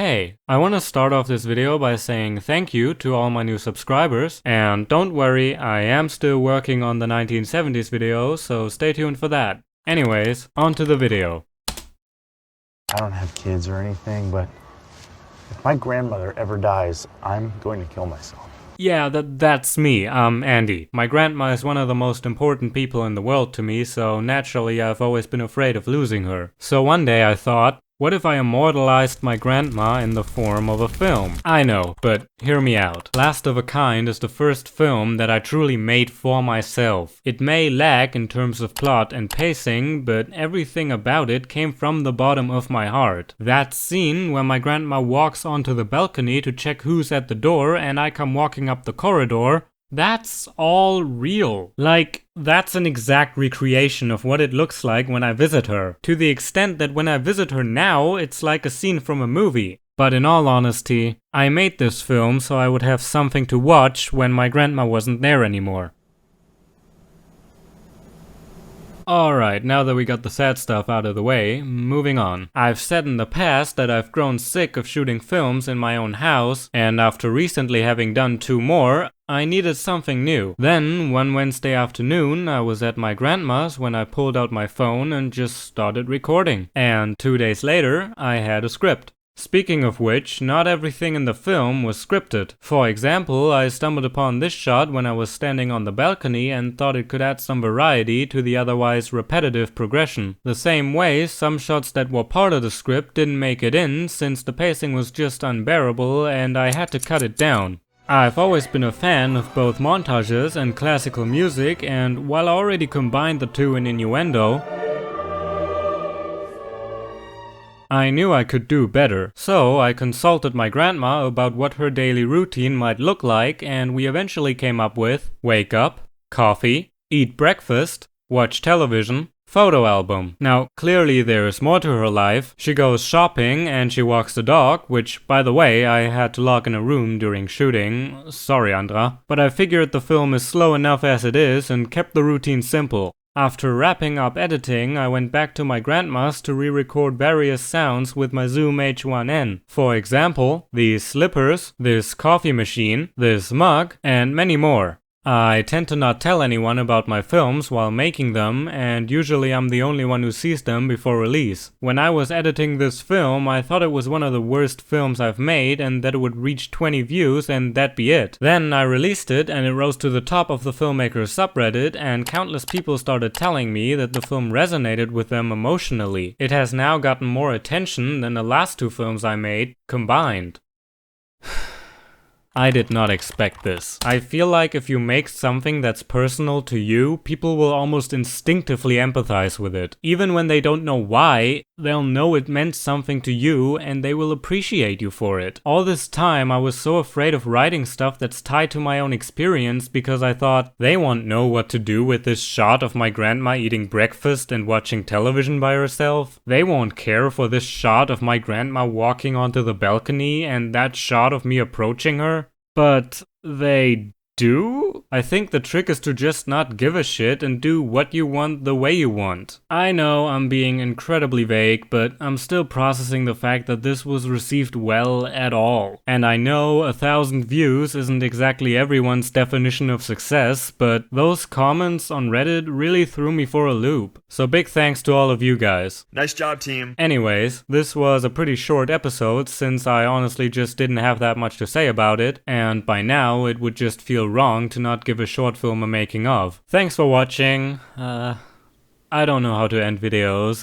Hey, I want to start off this video by saying thank you to all my new subscribers, and don't worry, I am still working on the 1970s video, so stay tuned for that. Anyways, on to the video. I don't have kids or anything, but if my grandmother ever dies, I'm going to kill myself. Yeah, that's me, Andy. My grandma is one of the most important people in the world to me, so naturally I've always been afraid of losing her. So one day I thought, what if I immortalized my grandma in the form of a film? I know, but hear me out. Last of a Kind is the first film that I truly made for myself. It may lack in terms of plot and pacing, but everything about it came from the bottom of my heart. That scene where my grandma walks onto the balcony to check who's at the door and I come walking up the corridor, that's all real. Like, that's an exact recreation of what it looks like when I visit her. To the extent that when I visit her now, it's like a scene from a movie. But in all honesty, I made this film so I would have something to watch when my grandma wasn't there anymore. Alright, now that we got the sad stuff out of the way, moving on. I've said in the past that I've grown sick of shooting films in my own house, and after recently having done 2 more, I needed something new. Then, one Wednesday afternoon, I was at my grandma's when I pulled out my phone and just started recording. And 2 days later, I had a script. Speaking of which, not everything in the film was scripted. For example, I stumbled upon this shot when I was standing on the balcony and thought it could add some variety to the otherwise repetitive progression. The same way, some shots that were part of the script didn't make it in since the pacing was just unbearable and I had to cut it down. I've always been a fan of both montages and classical music, and while I already combined the two in Innuendo, I knew I could do better. So I consulted my grandma about what her daily routine might look like, and we eventually came up with wake up, coffee, eat breakfast, watch television, photo album. Now, clearly there is more to her life. She goes shopping and she walks the dog, which, by the way, I had to lock in a room during shooting. Sorry, Andra. But I figured the film is slow enough as it is and kept the routine simple. After wrapping up editing, I went back to my grandma's to re-record various sounds with my Zoom H1N. For example, these slippers, this coffee machine, this mug, and many more. I tend to not tell anyone about my films while making them, and usually I'm the only one who sees them before release. When I was editing this film, I thought it was one of the worst films I've made and that it would reach 20 views and that'd be it. Then I released it and it rose to the top of the filmmakers subreddit, and countless people started telling me that the film resonated with them emotionally. It has now gotten more attention than the last 2 films I made combined. I did not expect this. I feel like if you make something that's personal to you, people will almost instinctively empathize with it. Even when they don't know why, they'll know it meant something to you and they will appreciate you for it. All this time I was so afraid of writing stuff that's tied to my own experience because I thought, they won't know what to do with this shot of my grandma eating breakfast and watching television by herself. They won't care for this shot of my grandma walking onto the balcony and that shot of me approaching her. But they do? I think the trick is to just not give a shit and do what you want the way you want. I know I'm being incredibly vague, but I'm still processing the fact that this was received well at all. And I know 1,000 views isn't exactly everyone's definition of success, but those comments on Reddit really threw me for a loop. So big thanks to all of you guys. Nice job, team. Anyways, this was a pretty short episode since I honestly just didn't have that much to say about it, and by now it would just feel wrong to not give a short film a making of. Thanks for watching. I don't know how to end videos.